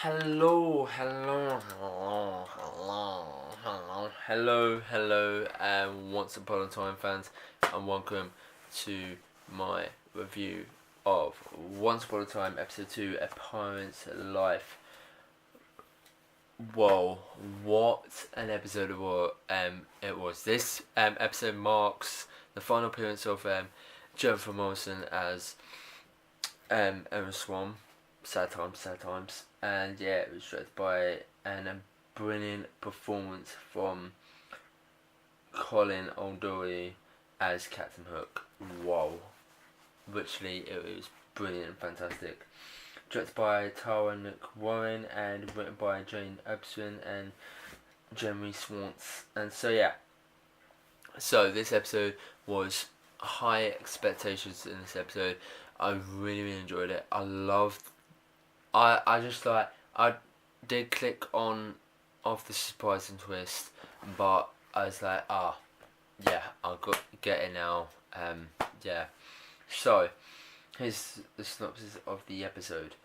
Once Upon a Time fans, and welcome to my review of Once Upon a Time Episode 2, A Pirate's Life. Whoa, what an episode it was. This episode marks the final appearance of Jennifer Morrison as Emma Swan. Sad times. And yeah, it was directed by a brilliant performance from Colin O'Doherty as Captain Hook. Wow. Literally, it was brilliant and fantastic. Directed by Tara Nook Warren and written by Jane Ebsen and Jeremy Swans. And so this episode was high expectations in this episode. I really enjoyed it. I did click on of the surprising twist, but I was like, yeah, I'll get it now. So here's the synopsis of the episode.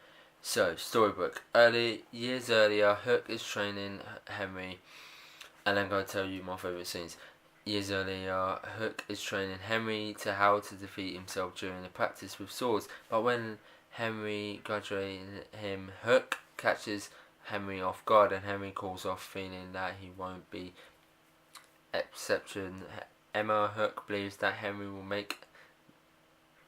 So, storybook. Years earlier, Hook is training Henry, and I'm going to tell you my favourite scenes. Years earlier, Hook is training Henry to how to defeat himself during a practice with swords, but when Henry graduated him, Hook catches Henry off guard, and Henry calls off, feeling that he won't be exception. Emma Hook believes that Henry will make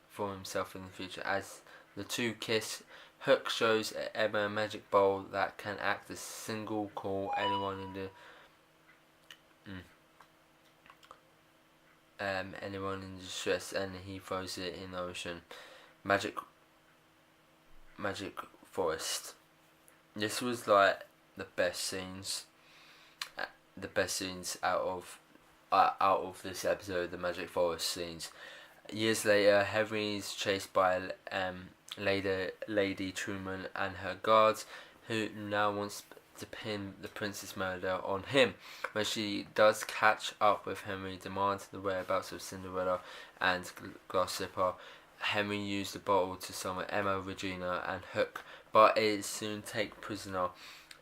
for himself in the future. As the two kiss, Hook shows Emma a magic bowl that can act as single call anyone in distress, and he throws it in the ocean. Magic forest. This was like the best scenes out of this episode. The magic forest scenes. Years later, Henry is chased by Lady Truman and her guards, who now wants to pin the prince's murder on him. When she does catch up with Henry, demands the whereabouts of Cinderella and Glass Slipper. Henry used the bottle to summon Emma, Regina, and Hook, but is soon taken prisoner.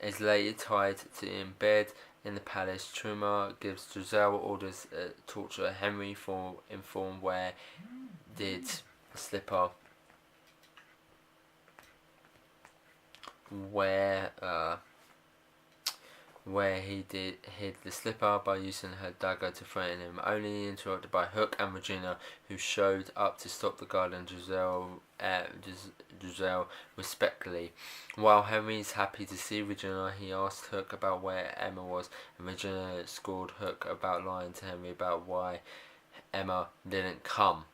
Is later tied to in bed in the palace. Truman gives Giselle orders to torture Henry for inform where did Slipper where he hid the slipper by using her dagger to threaten him, only interrupted by Hook and Regina, who showed up to stop the guard and Giselle respectfully. While Henry is happy to see Regina, he asked Hook about where Emma was, and Regina scored Hook about lying to Henry about why Emma didn't come.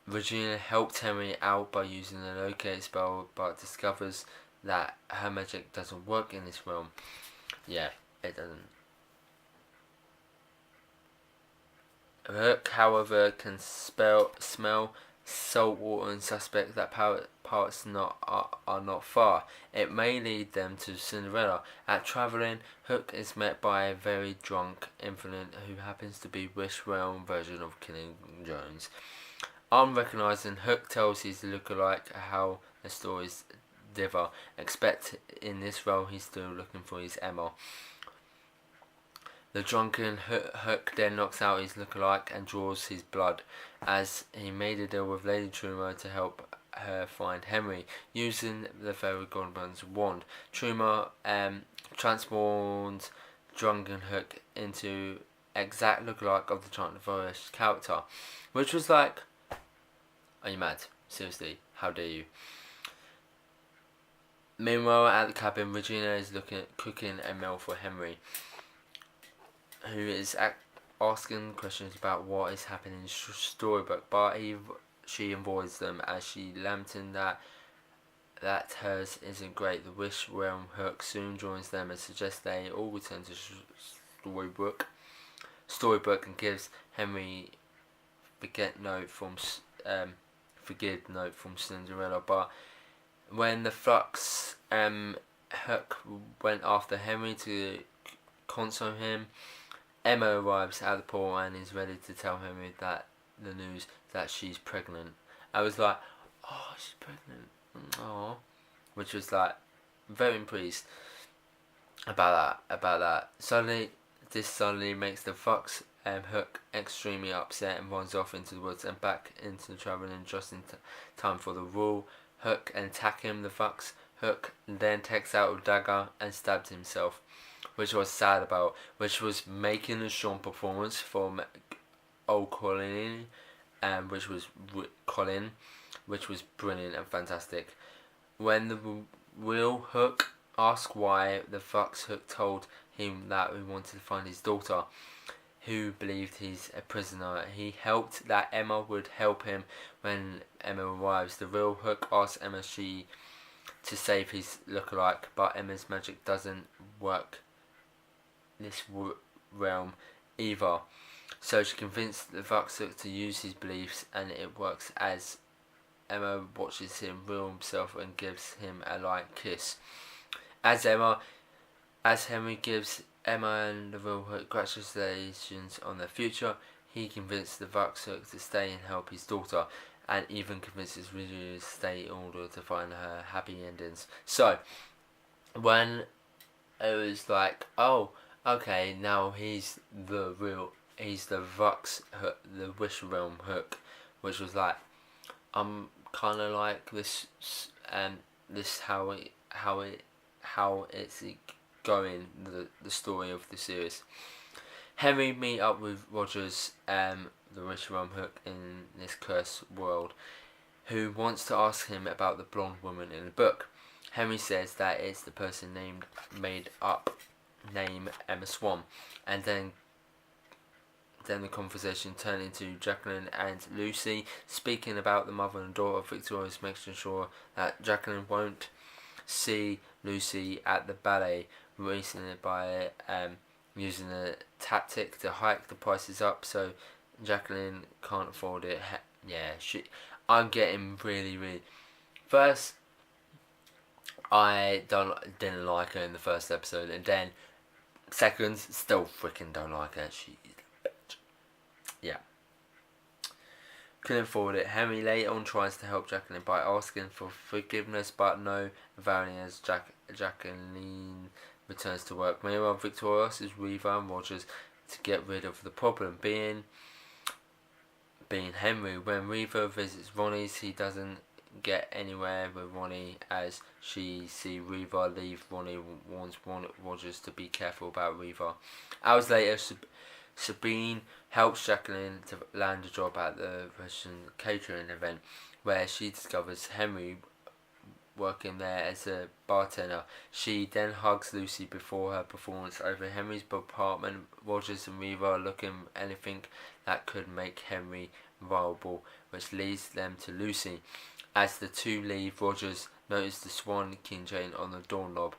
Regina helped Henry out by using the locate spell, but discovers that her magic doesn't work in this realm. Yeah, it doesn't. Hook, however, can smell salt water and suspect that pirates are not far. It may lead them to Cinderella. At travelling, Hook is met by a very drunk infant who happens to be Wish Realm version of Killing Jones. Unrecognising, Hook tells his lookalike how the stories differ. Expect in this role he's still looking for his Emma. The drunken Hook then knocks out his lookalike and draws his blood, as he made a deal with Lady Truman to help her find Henry using the fairy godmother's wand. Truman transformed drunken Hook into exact lookalike of the Enchanted Forest character, which was like, are you mad? Seriously, how dare you? Meanwhile, at the cabin, Regina is cooking a meal for Henry, who is asking questions about what is happening in the storybook, but she avoids them as she lamenting that hers isn't great. The Wish Realm Hook soon joins them and suggests they all return to storybook and gives Henry forgive note from Cinderella. But when the Flux Hook went after Henry to console him, Emma arrives at the pool and is ready to tell Henry that the news that she's pregnant. I was like, oh, she's pregnant. Oh, which was like very pleased about that. This suddenly makes the Fox Hook extremely upset and runs off into the woods and back into the traveling just in time for the Royal Hook and attack him. The Fox Hook then takes out a dagger and stabs himself, which I was sad about, which was making a strong performance from old Colin, which was Colin, which was brilliant and fantastic. When the Royal Hook asked why, the Fox Hook told him that he wanted to find his daughter, who believed he's a prisoner. He hoped that Emma would help him. When Emma arrives, the Royal Hook asks Emma to save his lookalike, but Emma's magic doesn't work this realm either. So she convinced the Fox Hook to use his beliefs, and it works as Emma watches him rule himself and gives him a light kiss. As Henry gives Emma and the Royal Hook congratulations on their future, he convinces the Fox Hook to stay and help his daughter, and even convinces Rita to stay in order to find her happy endings. So, when it was like, oh, okay, now he's the Fox Hook, the Wish Realm Hook, which was like, kind of like this how it's going, the story of the series. Henry meet up with Rogers, the Wish Realm Hook in this cursed world, who wants to ask him about the blonde woman in the book. Henry says that it's the person made up name Emma Swan, and then the conversation turned into Jacqueline and Lucy speaking about the mother and daughter. Victoria's making sure that Jacqueline won't see Lucy at the ballet, releasing it by using a tactic to hike the prices up so Jacqueline can't afford it. I'm getting really. First, I didn't like her in the first episode, and then second, still freaking don't like her. She is a bitch. Yeah. Couldn't afford it. Henry later on tries to help Jacqueline by asking for forgiveness, but no availing as Jacqueline returns to work. Meanwhile, Victoria asks Reva and Rogers to get rid of the problem, being Henry. When Reva visits Ronnie's, he doesn't get anywhere with Ronnie as she sees Reva leave. Ronnie warns Rogers to be careful about Reva. Hours later, Sabine helps Jacqueline to land a job at the Russian catering event, where she discovers Henry working there as a bartender. She then hugs Lucy before her performance over Henry's apartment. Rogers and Reva are looking anything that could make Henry vulnerable, which leads them to Lucy. As the two leave, Rogers notices the swan keychain on the doorknob.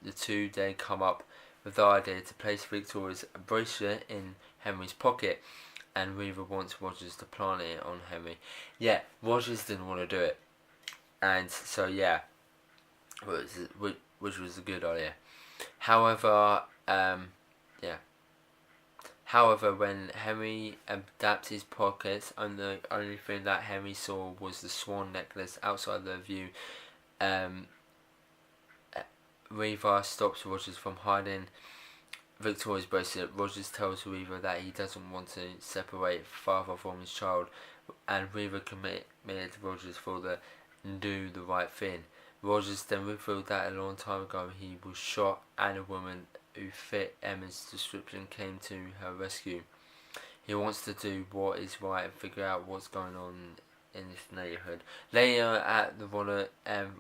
The two then come up with the idea to place Victoria's bracelet in Henry's pocket, and Reva wants Rogers to plant it on Henry. Yeah, Rogers didn't want to do it, and so yeah, which was a good idea. However, when Henry adapted his pockets, and the only thing that Henry saw was the swan necklace outside the view, Reva stops Rogers from hiding Victoria's bracelet. Rogers tells Reva that he doesn't want to separate father from his child, and Reva committed Rogers for the do the right thing. Rogers then revealed that a long time ago he was shot, and a woman who fit Emma's description came to her rescue. He wants to do what is right and figure out what's going on in this neighbourhood. Later at the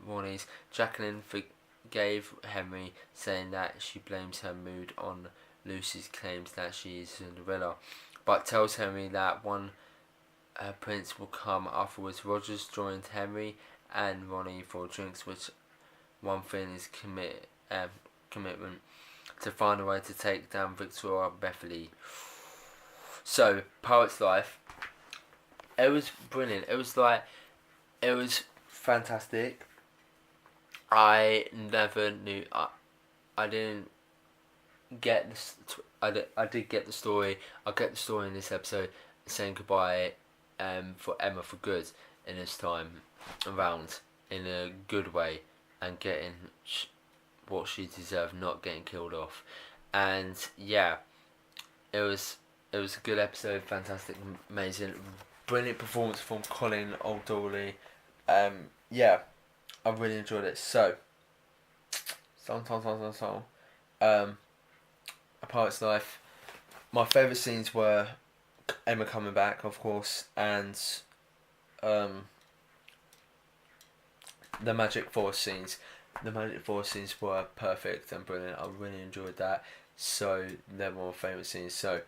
Ronnie's, Jacqueline forgave Henry, saying that she blames her mood on Lucy's claims that she is Cinderella, but tells Henry that one prince will come afterwards. Rogers joined Henry and Ronnie for drinks, which one thing is commitment to find a way to take down Victoria Beverly. So, Poet's Life, it was brilliant. It was fantastic. I never knew. I didn't get this. I did get the story. I get the story in this episode, saying goodbye, for Emma for good in this time around, in a good way. and getting what she deserved, not getting killed off. And yeah, it was a good episode, fantastic, amazing, brilliant performance from Colin O'Dowley. Yeah, I really enjoyed it. So, A Pirate's Life. My favourite scenes were Emma coming back, of course, and the Magic Forest scenes. The Magic Forest scenes were perfect and brilliant. I really enjoyed that. So they're my favourite scenes. So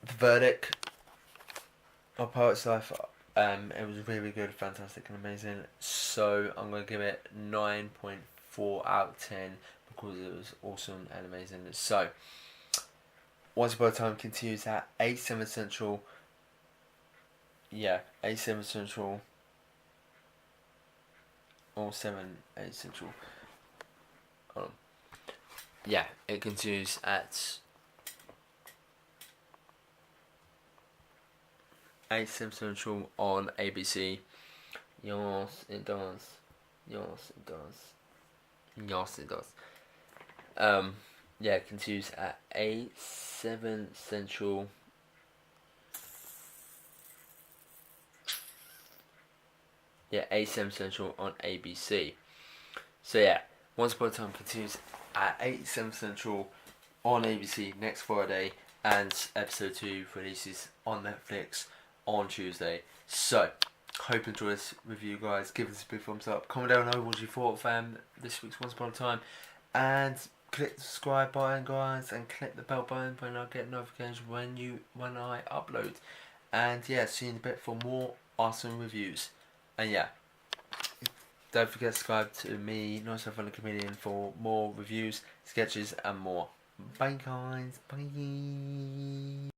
the verdict of Pirate's Life, it was really good, fantastic, and amazing. So I'm gonna give it 9.4 out of 10 because it was awesome and amazing. So Once Upon a Time continues at 8/7 Central. Yeah, 8/7 Central. Or 7/8 Central. Hold on. Yeah, it continues at 8/7 Central on ABC. Yes, it does. Yes, it does. Yes, it does. Yeah, it continues at 8/7 Central. Yeah, 8/7 Central on ABC. So yeah, Once Upon a Time continues at 8/7 Central on ABC next Friday, and episode 2 releases on Netflix on Tuesday. So, hope you enjoy this review, guys. Give us a big thumbs up. Comment down below what you thought of this week's Once Upon a Time, and click the subscribe button, guys, and click the bell button when I get notifications when I upload. And yeah, see you in a bit for more awesome reviews. And yeah, don't forget to subscribe to me, Nice Funny Comedian, for more reviews, sketches, and more. Bye, guys. Bye.